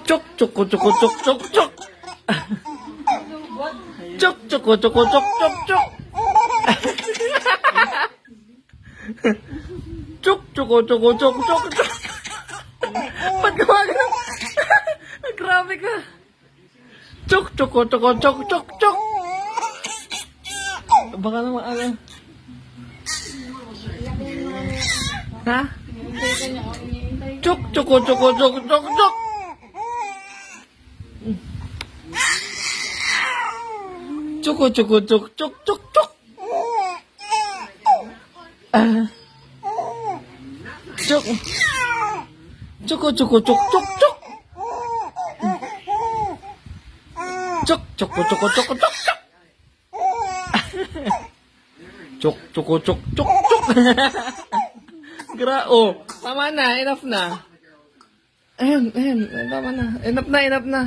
Chok, choko, choko, chok, chok, chok. Chok, choko, choko, chok, chok, chok. Chok, choko, choko, chok, chok, chok. Ba't gawa ka? Grabe ka. Chok, choko, choko, chok, chok, chok. Baka naman ano. Ha? Chok, choko, choko, chok, chok, chok. Choko, choko, chok, chok, chok, chok. Chok. Choko, choko, chok, chok, chok. Chok, choko, choko, choko, chok, chok. Chok, choko, chok, chok, chok. Oh, tama na, enough na. Ayun, tama na. Enough na.